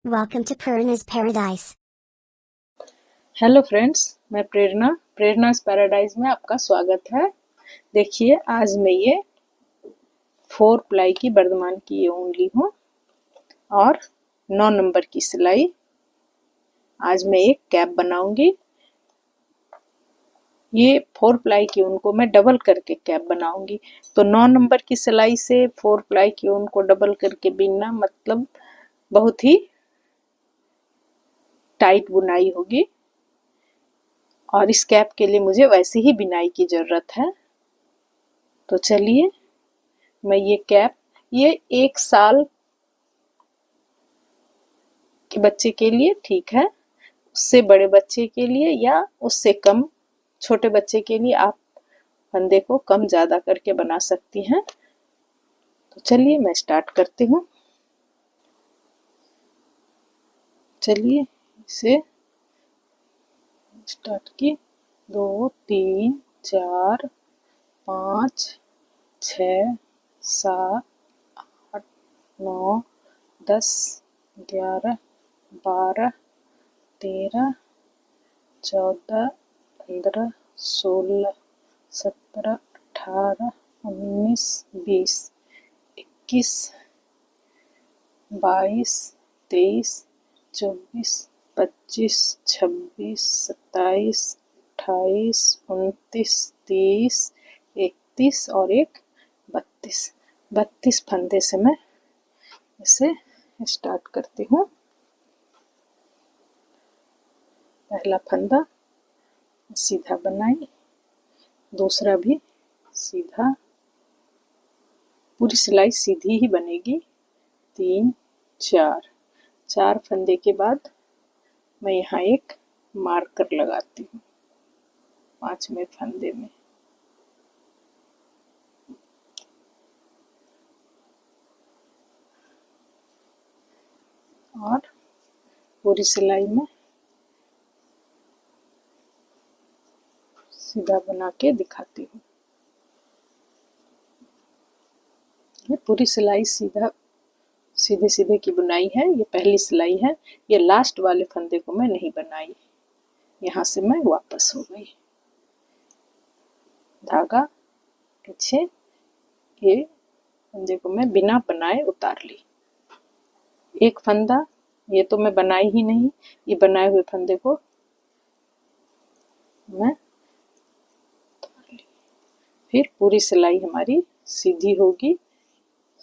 Welcome to Purna's Paradise. Hello friends, मैं प्रेरणा's paradise में आपका स्वागत है। देखिए, आज मैं ये 4 प्लाई की बर्धमान की ऊन ली हूँ और 9 नंबर की सिलाई। आज मैं एक कैप बनाऊंगी। ये 4 प्लाई की ऊन को मैं डबल करके कैप बनाऊंगी। तो 9 नंबर की सिलाई से 4 प्लाई की ऊन को डबल करके बीनना मतलब बहुत ही टाइट बुनाई होगी और इस कैप के लिए मुझे वैसे ही बिनाई की ज़रूरत है। तो चलिए, मैं ये कैप 1 साल के बच्चे के लिए ठीक है, उससे बड़े बच्चे के लिए या उससे कम छोटे बच्चे के लिए आप फंदे को कम ज़्यादा करके बना सकती हैं। तो चलिए मैं स्टार्ट करती हूँ। चलिए इसे स्टार्ट की 2 3 4 5 6 7 8 9 10 11 12 13 14 15 16 17 18 19 20 21 22 23 24 25 26 27 28 29 30 31 और एक 32 फंदे से मैं इसे स्टार्ट करती हूँ। पहला फंदा सीधा बनाई, दूसरा भी सीधा, पूरी सिलाई सीधी ही बनेगी। 3 4 फंदे के बाद मैं यहाँ एक मार्कर लगाती हूँ 5वें फंदे में। और पूरी सिलाई में सीधा बना के दिखाती हूँ। ये पूरी सिलाई सीधे सीधे की बुनाई है। ये पहली सिलाई है। ये लास्ट वाले फंदे को मैं नहीं बनाई, यहाँ से मैं वापस हो गई। धागा पीछे, ये फंदे को मैं बिना बनाए उतार ली। एक फंदा ये तो मैं बनाई ही नहीं, ये बनाए हुए फंदे को मैं उतार ली। फिर पूरी सिलाई हमारी सीधी होगी,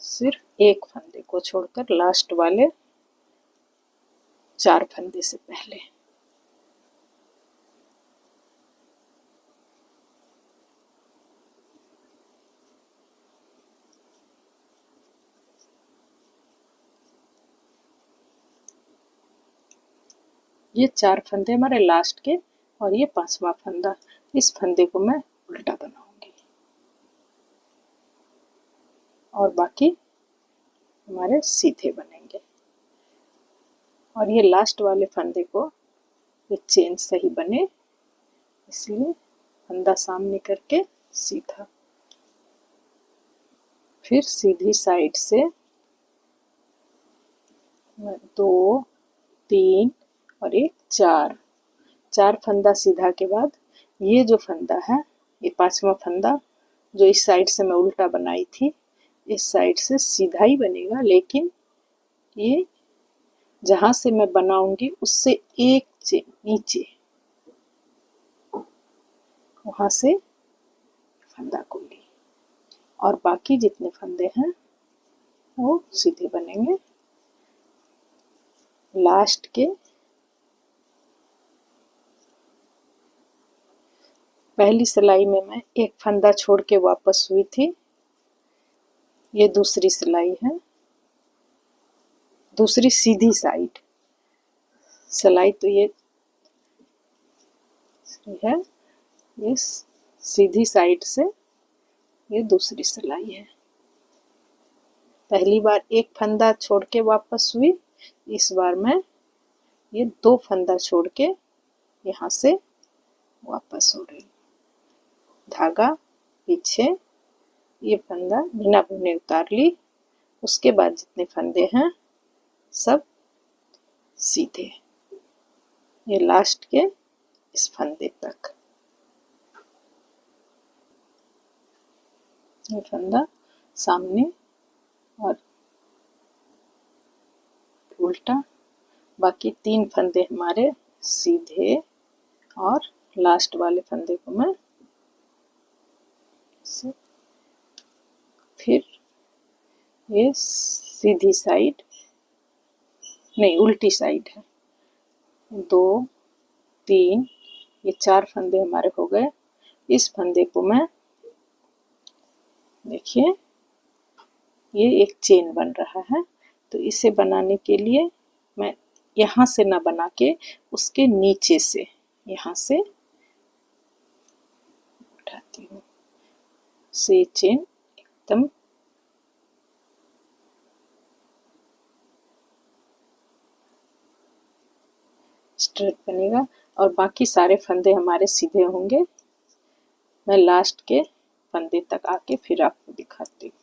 सिर्फ एक फंदे को छोड़कर, लास्ट वाले 4 फंदे से पहले। ये 4 फंदे हमारे लास्ट के और ये 5वां फंदा। इस फंदे को मैं उल्टा बनाऊंगी और बाकी हमारे सीधे बनेंगे। और ये लास्ट वाले फंदे को ये चेन सही बने, इसलिए फंदा सामने करके सीधा। फिर सीधी साइड से 2 3 और एक 4 फंदा सीधा के बाद ये जो फंदा है, ये 5वां फंदा जो इस साइड से मैं उल्टा बनाई थी, इस साइड से सीधा ही बनेगा, लेकिन ये जहाँ से मैं बनाऊंगी उससे एक नीचे, वहाँ से फंदा को ली और बाकी जितने फंदे हैं वो सीधे बनेंगे। लास्ट के पहली सिलाई में मैं एक फंदा छोड़ के वापस हुई थी। ये दूसरी सिलाई है, दूसरी सीधी साइड सिलाई। तो ये है, ये सीधी साइड से ये दूसरी सिलाई है। पहली बार एक फंदा छोड़ के वापस हुई, इस बार मैं ये 2 फंदा छोड़ के यहाँ से वापस हो रही। धागा पीछे, ये फंदा बिना बुने उतार ली। उसके बाद जितने फंदे हैं सब सीधे, ये लास्ट के इस फंदे तक। ये फंदा सामने और उल्टा, बाकी 3 फंदे हमारे सीधे, और लास्ट वाले फंदे को मैं फिर ये सीधी साइड नहीं, उल्टी साइड है, 2 3, ये 4 फंदे हमारे हो गए। इस फंदे को मैं, देखिए ये एक चेन बन रहा है, तो इसे बनाने के लिए मैं यहाँ से ना बना के उसके नीचे से, यहाँ से उठाती हूँ, से चेन एकदम स्ट्रेट बनेगा, और बाकी सारे फंदे हमारे सीधे होंगे। मैं लास्ट के फंदे तक आके फिर आपको दिखाती हूँ।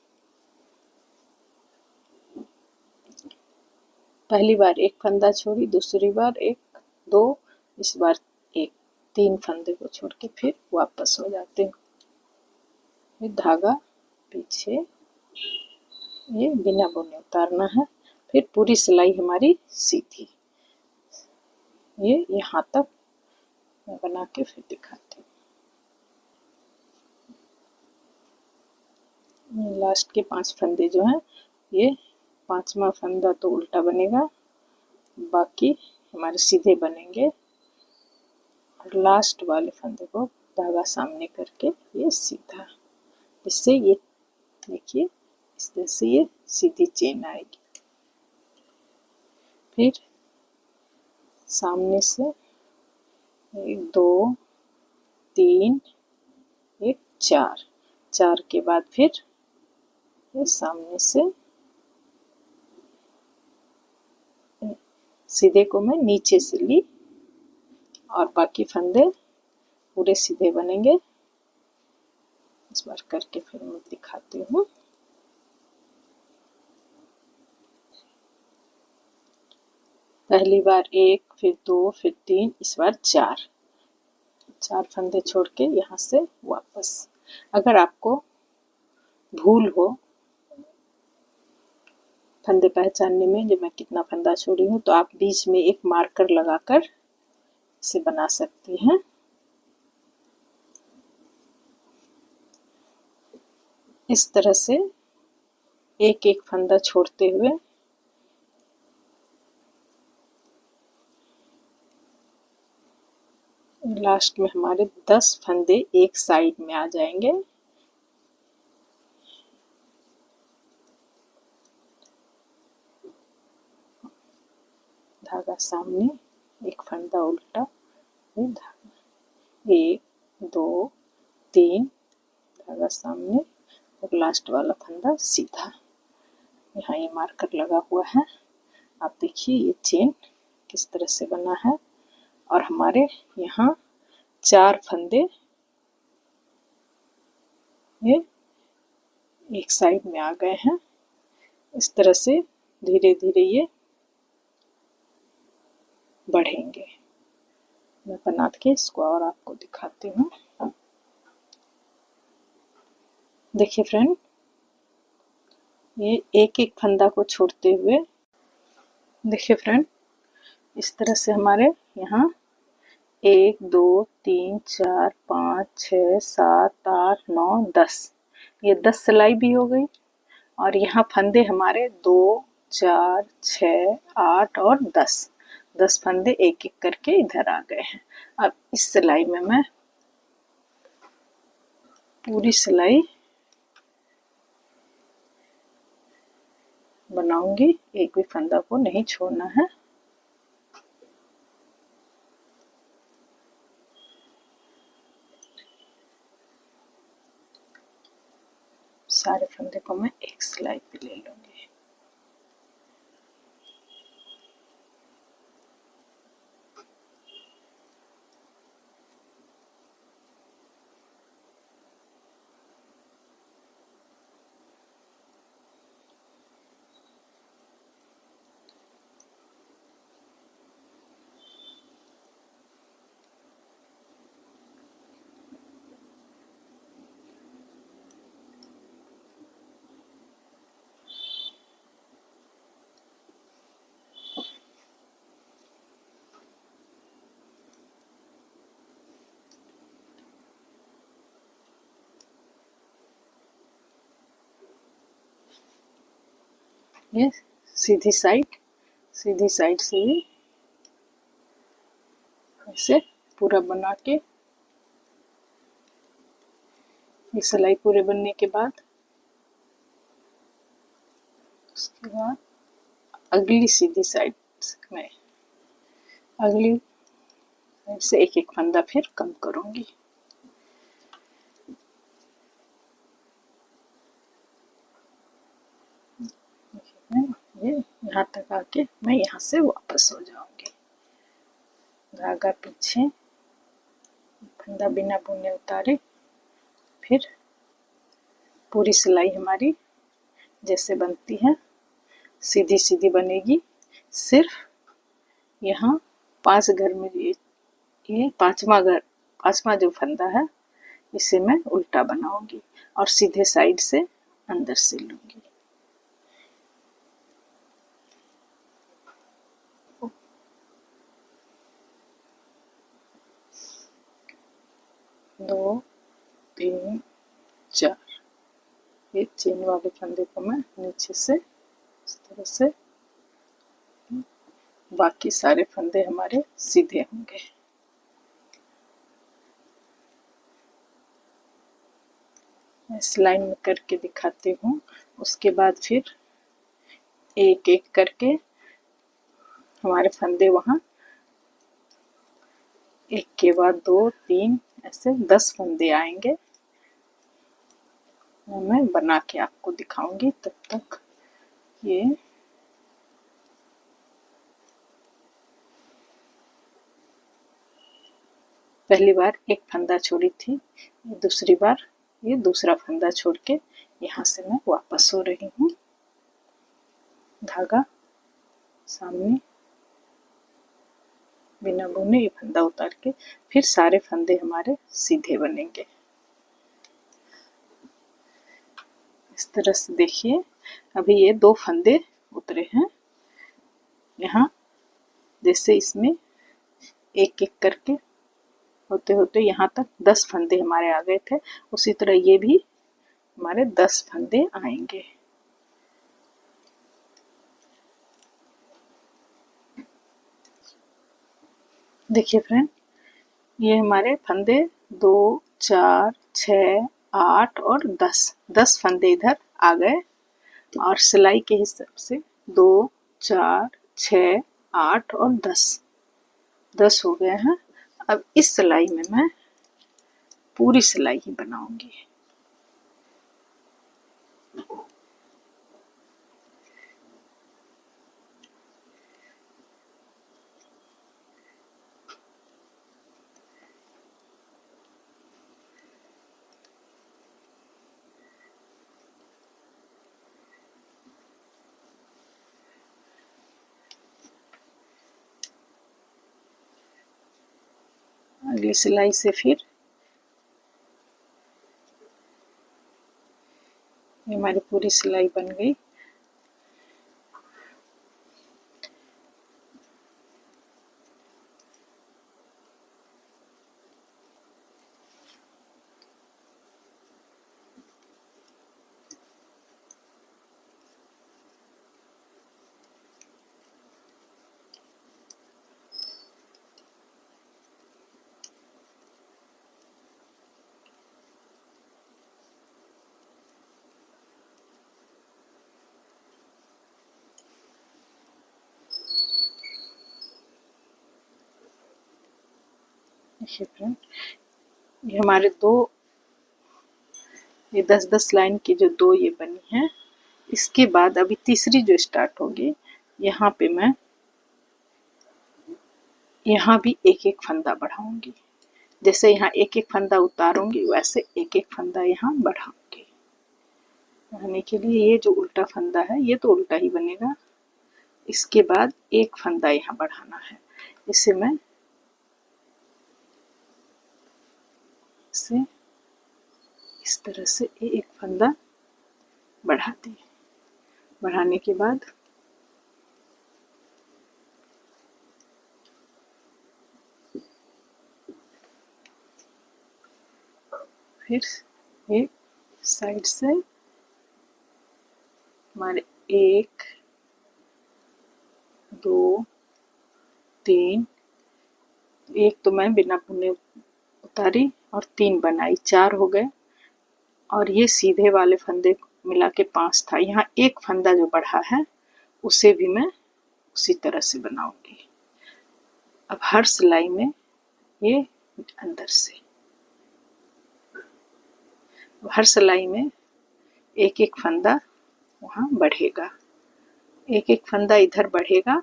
पहली बार एक फंदा छोड़ी, दूसरी बार 1 2, इस बार 1, 3 फंदे को छोड़ के फिर वापस हो जाते हैं। ये धागा पीछे, ये बिना बुने उतारना है, फिर पूरी सिलाई हमारी सीधी। ये यहाँ तक मैं बना के फिर दिखाती हूँ। लास्ट के 5 फंदे जो हैं, ये 5वां फंदा तो उल्टा बनेगा, बाकी हमारे सीधे बनेंगे, और लास्ट वाले फंदे को धागा सामने करके ये सीधा, इससे ये देखिए इस तरह से ये सीधी चेन आएगी। फिर सामने से 1 2 3 1 4, 4 के बाद फिर ये सामने से सीधे को मैं नीचे से ली, और बाकी फंदे पूरे सीधे बनेंगे। इस बार करके फिर मैं दिखाती हूँ। पहली बार 1, फिर 2, फिर 3, इस बार 4 फंदे छोड़ के यहाँ से वापस। अगर आपको भूल हो फंदे पहचानने में, जब मैं कितना फंदा छोड़ी हूँ, तो आप बीच में एक मार्कर लगाकर इसे बना सकती हैं। इस तरह से एक एक फंदा छोड़ते हुए लास्ट में हमारे 10 फंदे एक साइड में आ जाएंगे। धागा सामने, एक फंदा उल्टा, ये धागा 1 2 3, धागा सामने, और लास्ट वाला फंदा सीधा। यहाँ ये मार्कर लगा हुआ है, आप देखिए ये चेन किस तरह से बना है, और हमारे यहाँ 4 फंदे ये एक साइड में आ गए हैं। इस तरह से धीरे धीरे ये बढ़ेंगे। मैं बना के इसको और आपको दिखाती हूँ। देखिए फ्रेंड, ये एक एक फंदा को छोड़ते हुए, देखिए फ्रेंड, इस तरह से हमारे यहाँ 1 2 3 4 5 6 7 8 9 10, ये 10 सिलाई भी हो गई, और यहाँ फंदे हमारे 2 4 6 8 और 10 फंदे एक एक करके इधर आ गए हैं। अब इस सिलाई में मैं पूरी सिलाई बनाऊंगी, एक भी फंदा को नहीं छोड़ना है। सारे फंदे को मैं एक सिलाई पे ले लूंगी। ये सीधी साइड से भी ऐसे पूरा बना के, ये सिलाई पूरे बनने के बाद उसके बाद अगली सीधी साइड में अगली साइड से एक एक फंदा फिर कम करूंगी। ये यहाँ तक आके मैं यहाँ से वापस हो जाऊंगी। धागा पीछे, फंदा बिना बुने उतारे, फिर पूरी सिलाई हमारी जैसे बनती है सीधी सीधी बनेगी। सिर्फ यहाँ 5 घर में ये पांचवा जो फंदा है इसे मैं उल्टा बनाऊंगी और सीधे साइड से अंदर से लूंगी। दो, तीन, चार, ये चेन वाले फंदे को मैं नीचे से इस तरह से, बाकी सारे फंदे हमारे सीधे होंगे। इस लाइन में करके दिखाती हूँ। उसके बाद फिर एक एक करके हमारे फंदे वहाँ एक के बाद 2, 3 ऐसे 10 फंदे आएंगे। मैं बना के आपको दिखाऊंगी। तब तक ये पहली बार एक फंदा छोड़ी थी, दूसरी बार ये दूसरा फंदा छोड़ के यहाँ से मैं वापस हो रही हूँ। धागा सामने बिना बुने ये फंदा उतार के फिर सारे फंदे हमारे सीधे बनेंगे। इस तरह से देखिए, अभी ये 2 फंदे उतरे हैं। यहाँ जैसे इसमें एक एक करके होते होते यहाँ तक 10 फंदे हमारे आ गए थे, उसी तरह ये भी हमारे 10 फंदे आएंगे। देखिए फ्रेंड, ये हमारे फंदे 2, 4, 6, 8 और 10 फंदे इधर आ गए और सिलाई के हिसाब से 2, 4, 6, 8 और 10 हो गए हैं। अब इस सिलाई में मैं पूरी सिलाई ही बनाऊंगी। अगली सिलाई से फिर ये हमारी पूरी सिलाई बन गई। देखिए फ्रेंड, ये हमारे ये 10-10 लाइन की जो 2 ये बनी है, इसके बाद अभी तीसरी जो स्टार्ट होगी, यहाँ पे मैं यहाँ भी एक एक फंदा बढ़ाऊंगी। जैसे यहाँ एक एक फंदा उतारूंगी वैसे एक एक फंदा यहाँ बढ़ाऊंगी। बढ़ाने के लिए ये जो उल्टा फंदा है ये तो उल्टा ही बनेगा, इसके बाद एक फंदा यहाँ बढ़ाना है। इसे मैं इसे इस तरह से एक फंदा बढ़ाती, बढ़ाने के बाद फिर एक साइड से हमारे 1, 2 3, एक तो मैं बिना बुने उतारी और 3 बनाई, 4 हो गए। और ये सीधे वाले फंदे मिला के 5 था। यहाँ एक फंदा जो बढ़ा है उसे भी मैं उसी तरह से बनाऊंगी। अब हर सिलाई में ये अंदर से, हर सिलाई में एक एक फंदा वहाँ बढ़ेगा, एक एक फंदा इधर बढ़ेगा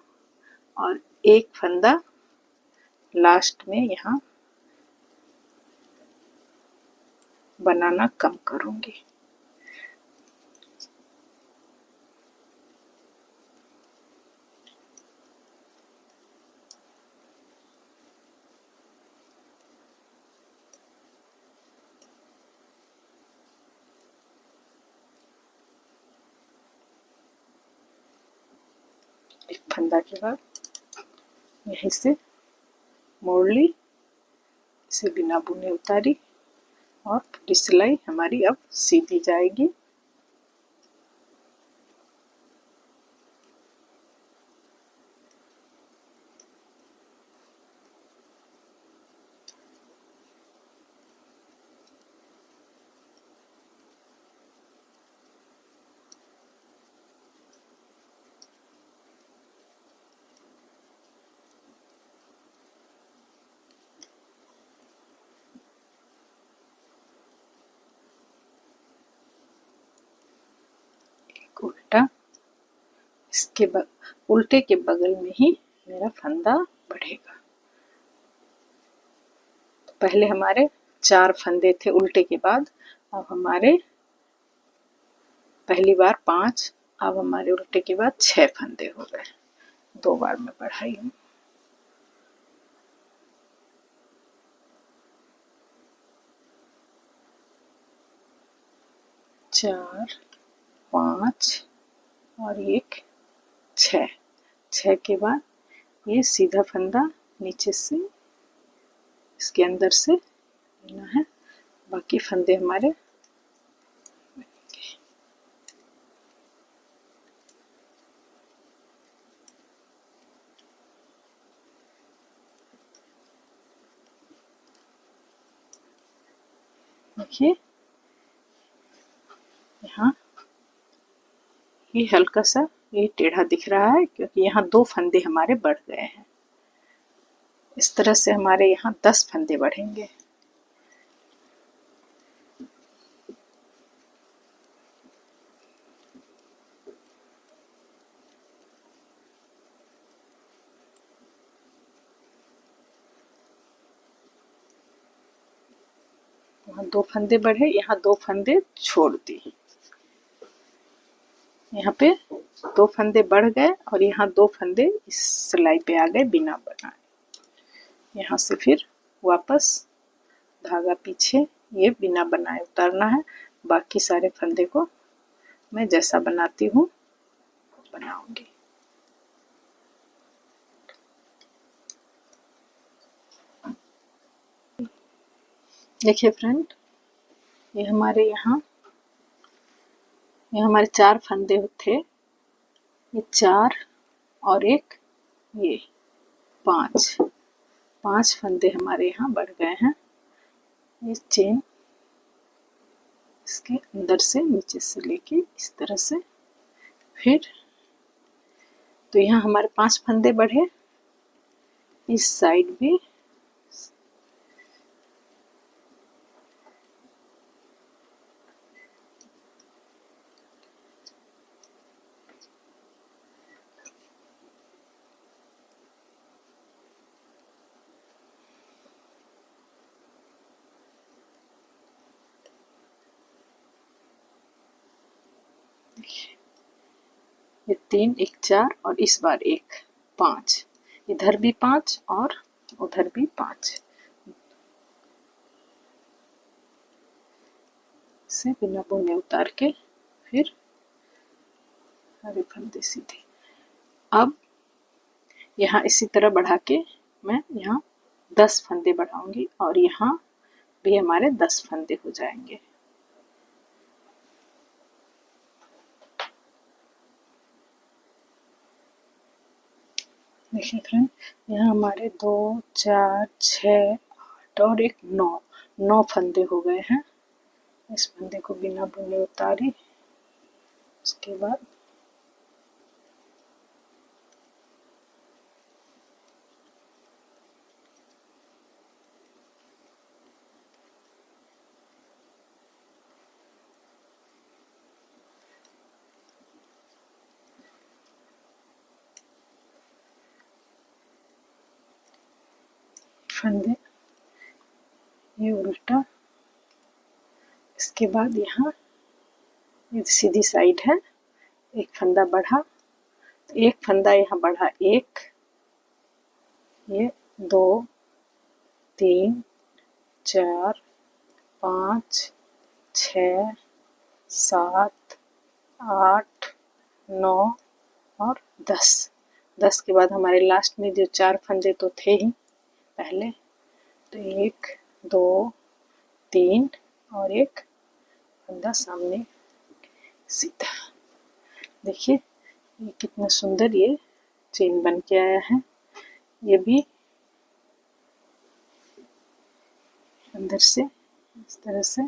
और एक फंदा लास्ट में यहाँ बनाना कम करूँगी। एक फंदा के बाद यहीं से मोड़ ली, इसे बिना बुने उतारी और पूरी सिलाई हमारी अब सीधी जाएगी। उल्टा, इसके उल्टे के बगल में ही मेरा फंदा बढ़ेगा। तो पहले हमारे 4 फंदे थे उल्टे के बाद, अब हमारे पहली बार 5, अब हमारे उल्टे के बाद 6 फंदे हो गए। 2 बार में बढ़ाई हूँ। चार, 5 और एक 6। 6 के बाद ये सीधा फंदा नीचे से इसके अंदर से लेना है, बाकी फंदे हमारे देखिए। यहाँ ये हल्का सा ये टेढ़ा दिख रहा है क्योंकि यहाँ 2 फंदे हमारे बढ़ गए हैं। इस तरह से हमारे यहाँ 10 फंदे बढ़ेंगे। वहाँ 2 फंदे बढ़े, यहाँ 2 फंदे छोड़ दी। यहाँ पे 2 फंदे बढ़ गए और यहाँ 2 फंदे इस सिलाई पे आ गए बिना बनाए। यहाँ से फिर वापस धागा पीछे ये बिना बनाए उतारना है। बाकी सारे फंदे को मैं जैसा बनाती हूँ बनाऊंगी। देखिए फ्रेंड, ये हमारे यहाँ ये हमारे 4 फंदे थे, ये 4 और एक ये 5 फंदे हमारे यहाँ बढ़ गए हैं। ये चेन इसके अंदर से नीचे से लेके इस तरह से, फिर तो यहाँ हमारे 5 फंदे बढ़े, इस साइड भी ये 3, एक 4 और इस बार एक 5, इधर भी 5 और उधर भी 5 से बिना बुने उतार के फिर हरे फंदे सीधे। अब यहाँ इसी तरह बढ़ा के मैं यहाँ 10 फंदे बढ़ाऊंगी और यहाँ भी हमारे 10 फंदे हो जाएंगे। देखिए फ्रेंड, यहाँ हमारे 2 4 6 8 और एक 9 फंदे हो गए हैं। इस फंदे को बिना बुने उतारे, उसके बाद फंदे ये उल्टा, इसके बाद यहाँ ये सीधी साइड है, एक फंदा बढ़ा, तो एक फंदा यहाँ बढ़ा, एक, ये 2 3 4 5 6 7 8 9 और 10 के बाद हमारे लास्ट में जो 4 फंदे तो थे ही पहले, तो 1 2 3 और एक फंदा सामने सीधा। देखिए ये कितना सुंदर ये चेन बन के आया है। ये भी अंदर से इस तरह से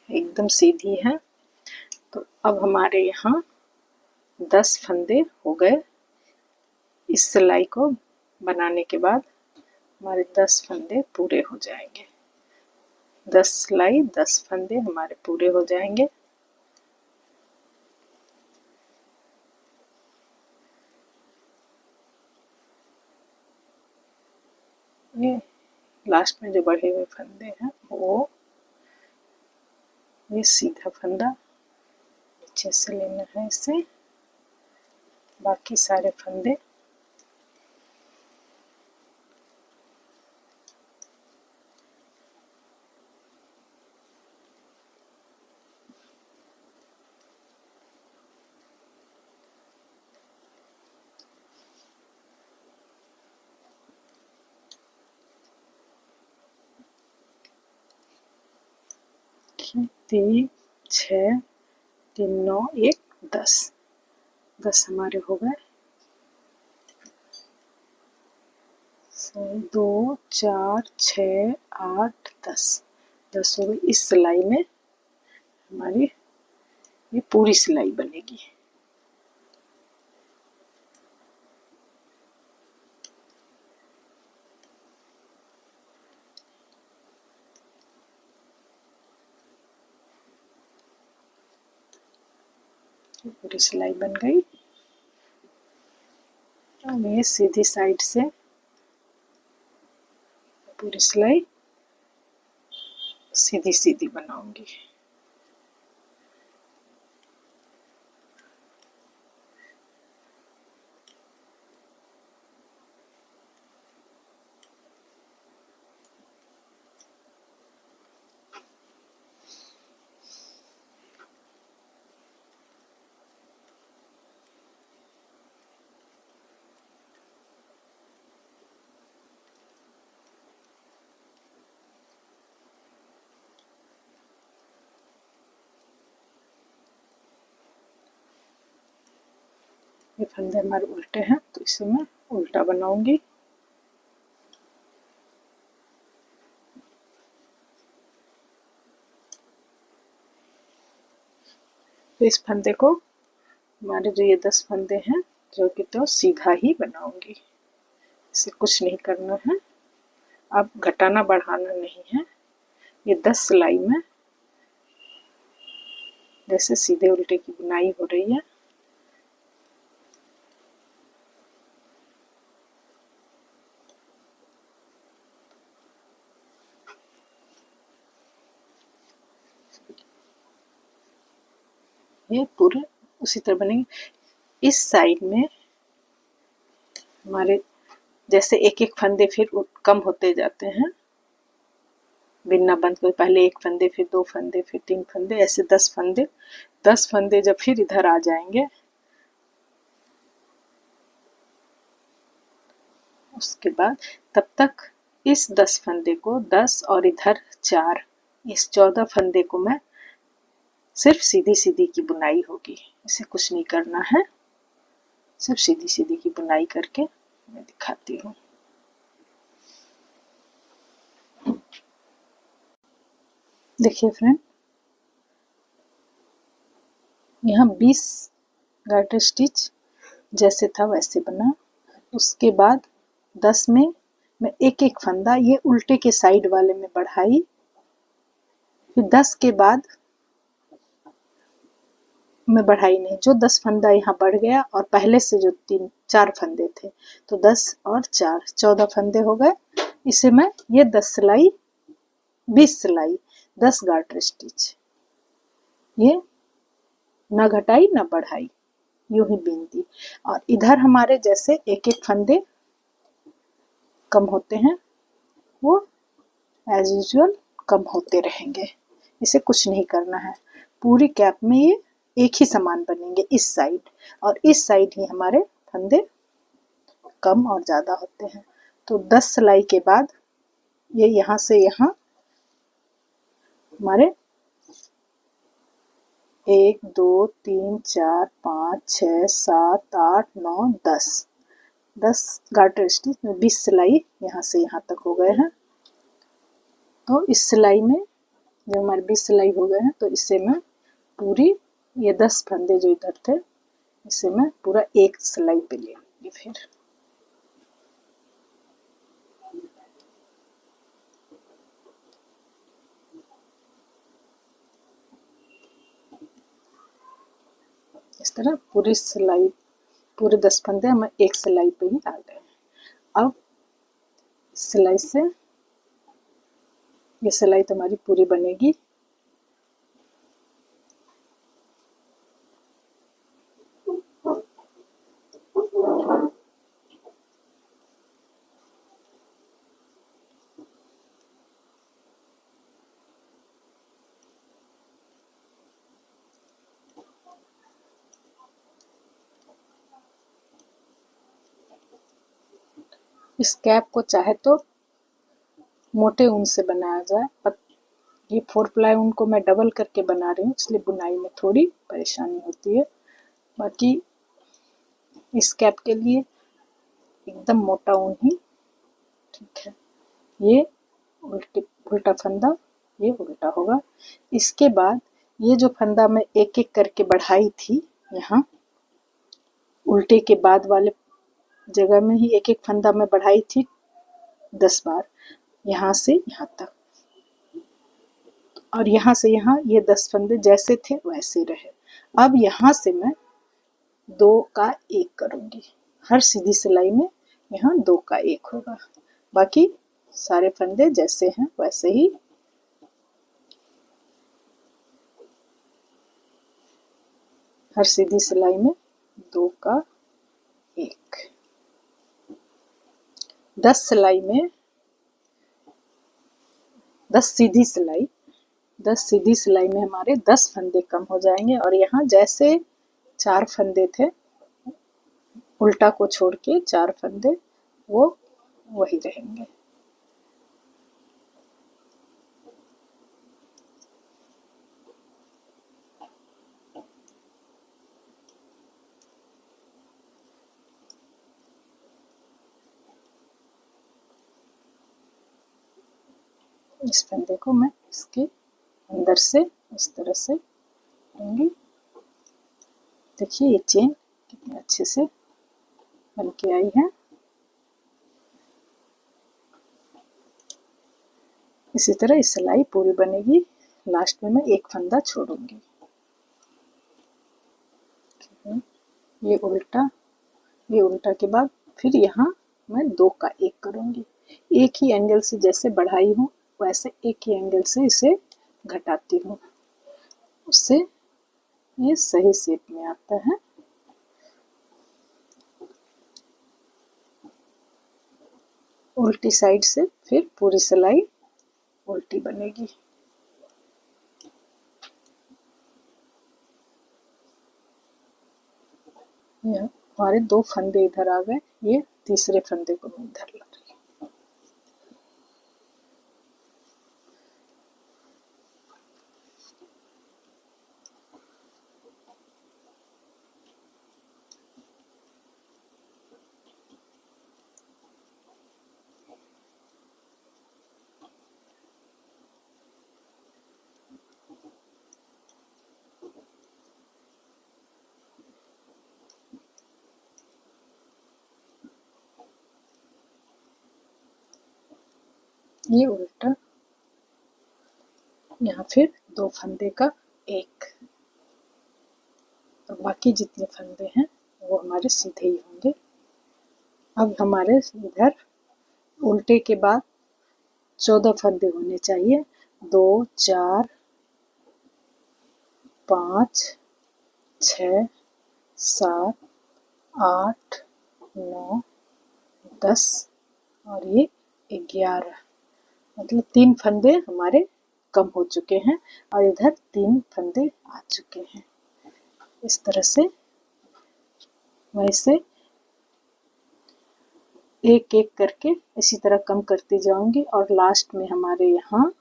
एकदम सीधी है। तो अब हमारे यहाँ 10 फंदे हो गए। इस सिलाई को बनाने के बाद हमारे 10 फंदे पूरे हो जाएंगे। 10 सिलाई 10 फंदे हमारे पूरे हो जाएंगे। ये लास्ट में जो बढ़े हुए फंदे हैं वो, ये सीधा फंदा नीचे से लेना है इसे, बाकी सारे फंदे देखिए 3 6 3 9 1 10 हमारे हो गए। 2 4 6 8 10 हो गई। इस सिलाई में हमारी ये पूरी सिलाई बनेगी। पूरी सिलाई बन गई। अब ये सीधी साइड से पूरी सिलाई सीधी सीधी बनाऊंगी। ये फंदे हमारे उल्टे हैं तो इसे मैं उल्टा बनाऊंगी। तो इस फंदे को हमारे जो ये 10 फंदे हैं जो कि तो सीधा ही बनाऊंगी, इसे कुछ नहीं करना है। अब घटाना बढ़ाना नहीं है। ये 10 सिलाई में जैसे सीधे उल्टे की बुनाई हो रही है, ये पूरे उसी तरह बनेंगे। इस साइड में हमारे जैसे एक एक फंदे फिर कम होते जाते हैं, बिनना बंद कर पहले एक फंदे फिर 2 फंदे फिर 3 फंदे, ऐसे 10 फंदे जब फिर इधर आ जाएंगे, उसके बाद तब तक इस 10 फंदे को 10 और इधर 4, इस 14 फंदे को मैं सिर्फ सीधी सीधी की बुनाई होगी, इसे कुछ नहीं करना है। सिर्फ सीधी सीधी की बुनाई करके मैं दिखाती हूँ। देखिए फ्रेंड, यहाँ 20 गार्टर स्टिच जैसे था वैसे बना। उसके बाद 10 में मैं एक एक फंदा ये उल्टे के साइड वाले में बढ़ाई। फिर 10 के बाद मैं बढ़ाई नहीं, जो 10 फंदा यहाँ बढ़ गया और पहले से जो 4 फंदे थे, तो 10 और 4 14 फंदे हो गए। इसे मैं ये 10 सिलाई 20 सिलाई 10 गार्टर स्टिच, ये ना घटाई ना बढ़ाई, यूं ही बीन दी। और इधर हमारे जैसे एक एक फंदे कम होते हैं, वो एज यूजुअल कम होते रहेंगे। इसे कुछ नहीं करना है। पूरी कैप में ये एक ही समान बनेंगे इस साइड, और इस साइड ही हमारे फंदे कम और ज़्यादा होते हैं। तो 10 सिलाई के बाद ये यहाँ से यहाँ हमारे 1 2 3 4 5 6 7 8 9 10 गार्टर स्टिच में 20 सिलाई यहाँ से यहाँ तक हो गए हैं। तो इस सिलाई में जब हमारे 20 सिलाई हो गए हैं, तो इससे मैं पूरी ये 10 फंदे जो इधर थे, इसे मैं पूरा एक सिलाई पे ले लूँगी। फिर इस तरह पूरी सिलाई, पूरे 10 फंदे हम एक सिलाई पे ही डाल रहे हैं। अब सिलाई से ये सिलाई तो हमारी पूरी बनेगी। इस कैप को चाहे तो मोटे ऊन से बनाया जाए, पर ये 4 प्लाई ऊन को मैं डबल करके बना रही हूँ, इसलिए बुनाई में थोड़ी परेशानी होती है। बाकी इस कैप के लिए एकदम मोटा ऊन ही ठीक है। ये उल्टा फंदा ये उल्टा होगा। इसके बाद ये जो फंदा मैं एक एक करके बढ़ाई थी, यहाँ उल्टे के बाद वाले जगह में ही एक एक फंदा मैं बढ़ाई थी 10 बार, यहाँ से यहाँ तक, और यहाँ से यहाँ ये 10 फंदे जैसे थे वैसे रहे। अब यहाँ से मैं 2 का 1 करूँगी। हर सीधी सिलाई में यहाँ 2 का 1 होगा। बाकी सारे फंदे जैसे हैं वैसे ही हर सीधी सिलाई में 2 का 1। 10 सिलाई में 10 सीधी सिलाई 10 सीधी सिलाई में हमारे 10 फंदे कम हो जाएंगे, और यहाँ जैसे 4 फंदे थे उल्टा को छोड़ के 4 फंदे वो वही रहेंगे। इस फंदे को मैं इसके अंदर से इस तरह से लूँगी। देखिए ये चेन कितने अच्छे से बन के आई है। इसी तरह ये सिलाई पूरी बनेगी। लास्ट में मैं एक फंदा छोड़ूंगी। ये उल्टा के बाद फिर यहाँ मैं 2 का 1 करूँगी। एक ही एंगल से जैसे बढ़ाई हूँ वैसे एक ही एंगल से इसे घटाती हूँ, उससे ये सही शेप में आता है। उल्टी साइड से फिर पूरी सिलाई उल्टी बनेगी। हमारे 2 फंदे इधर आ गए, ये तीसरे फंदे को मैं इधर ला रही हूँ। ये उल्टा, यहाँ फिर 2 फंदे का एक, और बाकी जितने फंदे हैं वो हमारे सीधे ही होंगे। अब हमारे इधर उल्टे के बाद 14 फंदे होने चाहिए। 2, 4, 5, 6, 7, 8, 9, 10 और ये 11, मतलब 3 फंदे हमारे कम हो चुके हैं और इधर 3 फंदे आ चुके हैं। इस तरह से वैसे एक एक करके इसी तरह कम करती जाऊंगी और लास्ट में हमारे यहाँ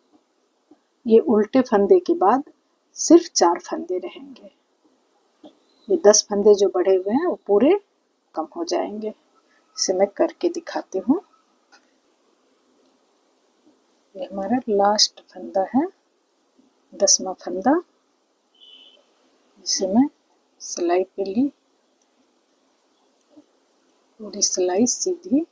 ये उल्टे फंदे के बाद सिर्फ 4 फंदे रहेंगे। ये 10 फंदे जो बढ़े हुए हैं वो पूरे कम हो जाएंगे। इसे मैं करके दिखाती हूँ। ये हमारा लास्ट फंदा है, 10वां फंदा, जिसे मैं सिलाई पे ली, पूरी सिलाई सीधी,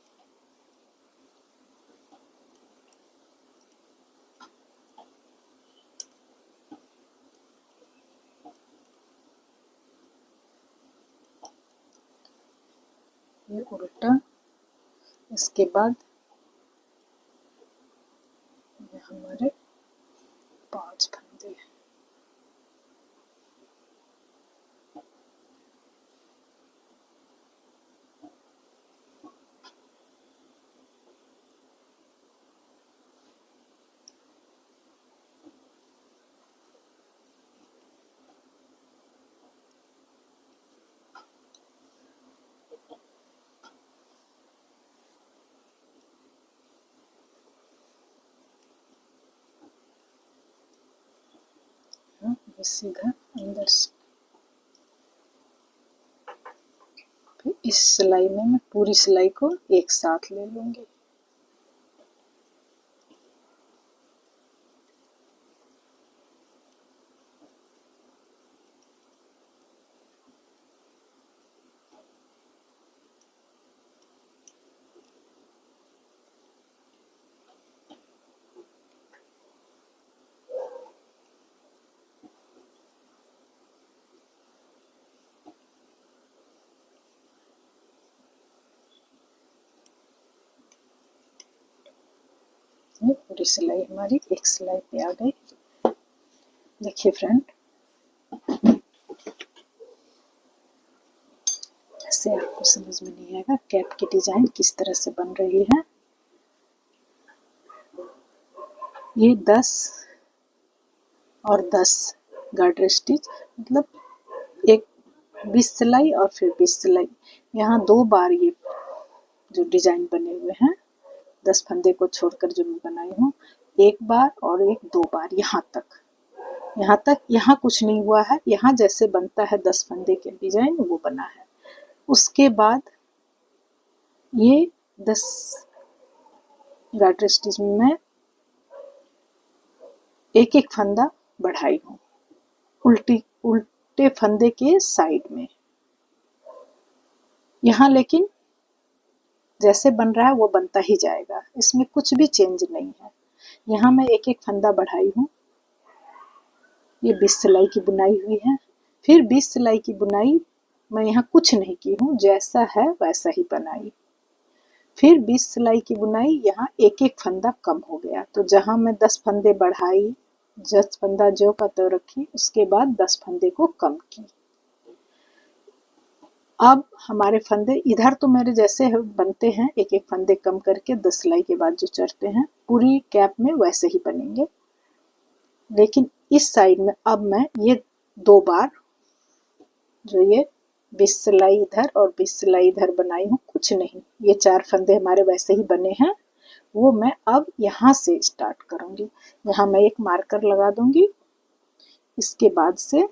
ये उल्टा, इसके बाद ये हमारे 5 फंदे हैं। ये सीधा अंदर से, फिर इस सिलाई में मैं पूरी सिलाई को एक साथ ले लूंगी। ये पूरी सिलाई हमारी एक सिलाई पे आ गई। देखिए फ्रेंड, ऐसे आपको समझ में नहीं आएगा कैप की डिजाइन किस तरह से बन रही है। ये 10 और 10 गार्डर स्टिच, मतलब एक 20 सिलाई और फिर 20 सिलाई। यहाँ 2 बार ये जो डिजाइन बने हुए हैं 10 फंदे को छोड़कर जो मैं बनाई हूँ, एक बार और एक 2 बार, यहाँ तक यहाँ कुछ नहीं हुआ है। यहाँ जैसे बनता है 10 फंदे के डिजाइन वो बना है। उसके बाद ये 10 गार्डर स्टिच में मैं एक एक फंदा बढ़ाई हूँ उल्टे फंदे के साइड में। यहाँ लेकिन जैसे बन रहा है वो बनता ही जाएगा, इसमें कुछ भी चेंज नहीं है। यहाँ मैं एक एक फंदा बढ़ाई हूँ। ये 20 सिलाई की बुनाई हुई है, फिर 20 सिलाई की बुनाई मैं यहाँ कुछ नहीं की हूँ, जैसा है वैसा ही बनाई। फिर 20 सिलाई की बुनाई, यहाँ एक एक फंदा कम हो गया, तो जहाँ मैं 10 फंदे बढ़ाई, 10 फंदा जो का तो रखी, उसके बाद 10 फंदे को कम की। अब हमारे फंदे इधर तो मेरे जैसे बनते हैं, एक एक फंदे कम करके 10 सिलाई के बाद जो चढ़ते हैं पूरी कैप में वैसे ही बनेंगे। लेकिन इस साइड में अब मैं ये 2 बार जो ये 20 सिलाई इधर और 20 सिलाई इधर बनाई हूँ, कुछ नहीं, ये 4 फंदे हमारे वैसे ही बने हैं, वो मैं अब यहाँ से स्टार्ट करूँगी। यहाँ मैं एक मार्कर लगा दूंगी, इसके बाद से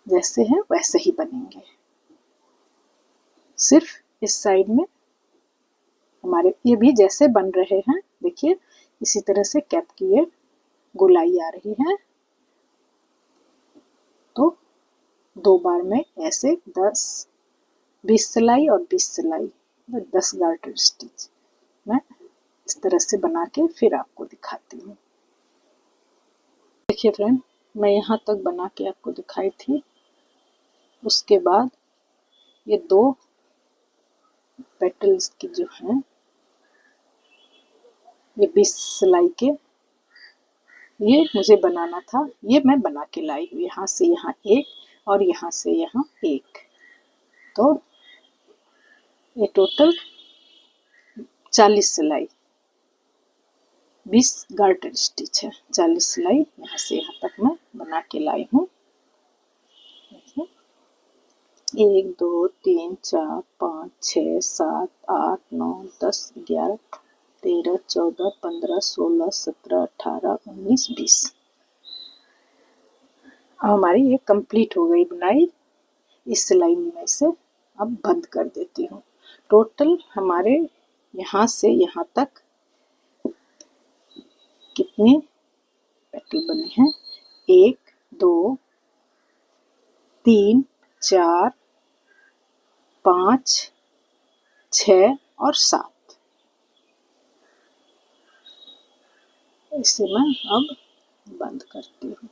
जैसे है वैसे ही बनेंगे। सिर्फ इस साइड में हमारे ये भी जैसे बन रहे हैं, देखिए इसी तरह से कैप की ये गोलाई आ रही है। तो 2 बार में ऐसे 10, 20 सिलाई और 20 सिलाई 10 गार्टर स्टिच मैं इस तरह से बना के फिर आपको दिखाती हूँ। देखिए फ्रेंड, मैं यहाँ तक बना के आपको दिखाई थी। उसके बाद ये 2 पेटल्स की जो हैं, ये 20 सिलाई के ये मुझे बनाना था। ये मैं बना के लाई हूँ, यहाँ से यहाँ एक और यहाँ से यहाँ एक, तो ये टोटल 40 सिलाई, 20 गार्टर स्टिच है। 40 सिलाई यहाँ से यहाँ तक मैं बना के लाई हूँ। 1 2 3 4 5 6 7 8 9 10 11 13 14 15 16 17 18 19 20। अब हमारी ये कंप्लीट हो गई बुनाई। इस सिलाई में से अब बंद कर देती हूँ। टोटल हमारे यहाँ से यहाँ तक कितने पेटल बने हैं? 1 2 3 4 5 6 और 7। इसे मैं अब बंद करती हूँ।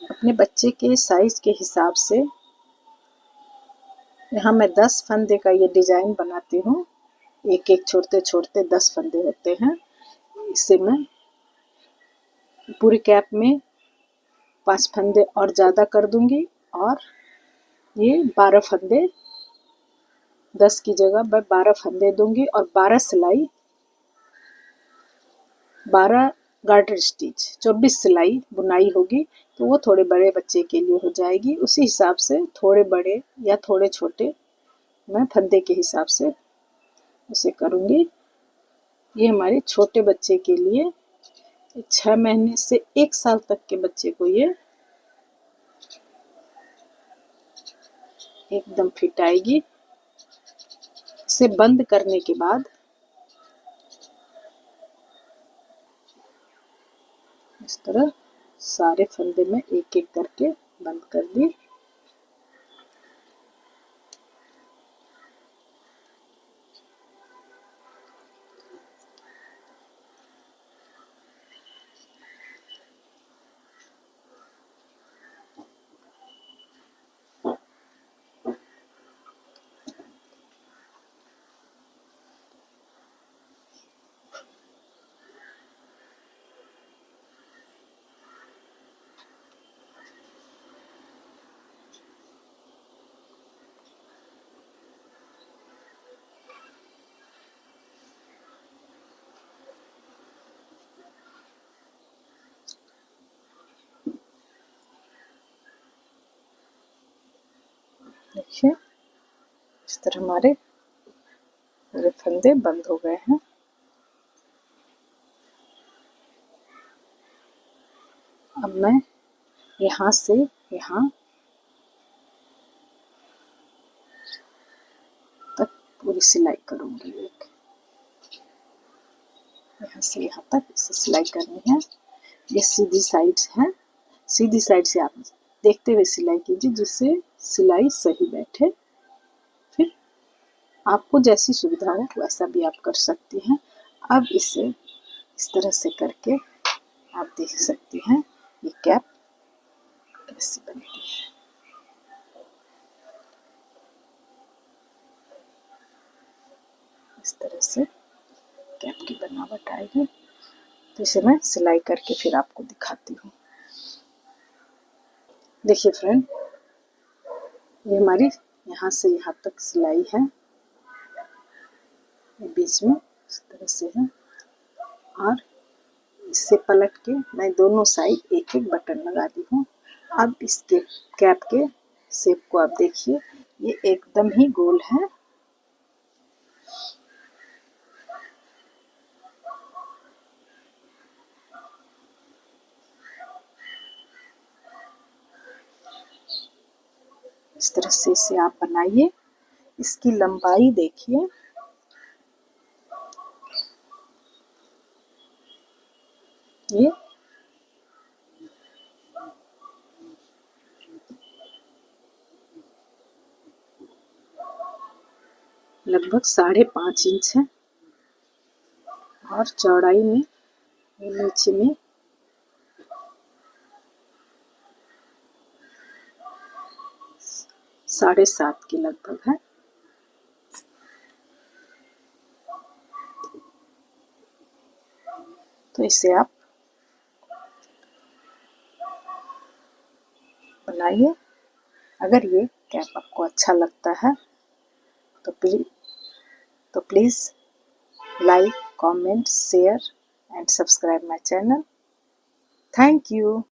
अपने बच्चे के साइज के हिसाब से यहाँ मैं 10 फंदे का ये डिजाइन बनाती हूँ। एक एक छोड़ते छोड़ते 10 फंदे होते हैं। इसे मैं पूरी कैप में 5 फंदे और ज़्यादा कर दूंगी और ये 12 फंदे, 10 की जगह मैं 12 फंदे दूंगी और 12 सिलाई, 12 गार्टर स्टिच, 24 सिलाई बुनाई होगी। तो वो थोड़े बड़े बच्चे के लिए हो जाएगी। उसी हिसाब से थोड़े बड़े या थोड़े छोटे मैं फंदे के हिसाब से उसे करूँगी। ये हमारे छोटे बच्चे के लिए 6 महीने से 1 साल तक के बच्चे को ये एकदम फिट आएगी। इसे बंद करने के बाद इस तरह सारे फंदे में एक एक करके बंद कर दी। देखिए इस तरह हमारे पूरे फंदे बंद हो गए हैं। अब मैं यहाँ से यहाँ तक पूरी सिलाई करूँगी। एक यहाँ से यहाँ तक इसे सिलाई करनी है। ये सीधी साइड है, सीधी साइड से आप देखते हुए सिलाई कीजिए जिससे सिलाई सही बैठे। फिर आपको जैसी सुविधा हो वैसा भी आप कर सकती हैं। अब इसे इस तरह से करके आप देख सकती हैं ये कैप कैसी बनती है। इस तरह से कैप की बनावट आएगी। तो इसे मैं सिलाई करके फिर आपको दिखाती हूँ। देखिए फ्रेंड, ये हमारी यहाँ से यहाँ तक सिलाई है, बीच में इस तरह से है और इससे पलट के मैं दोनों साइड एक एक बटन लगा दी हूँ। अब इसके कैप के शेप को आप देखिए, ये एकदम ही गोल है। इस तरह से इसे आप बनाइए। इसकी लंबाई देखिए, ये लगभग 5.5 इंच है और चौड़ाई में नीचे में 7.5 की लगभग है। तो इसे आप बनाइए। अगर ये कैप आपको अच्छा लगता है तो please like, comment, share and subscribe my channel. Thank you.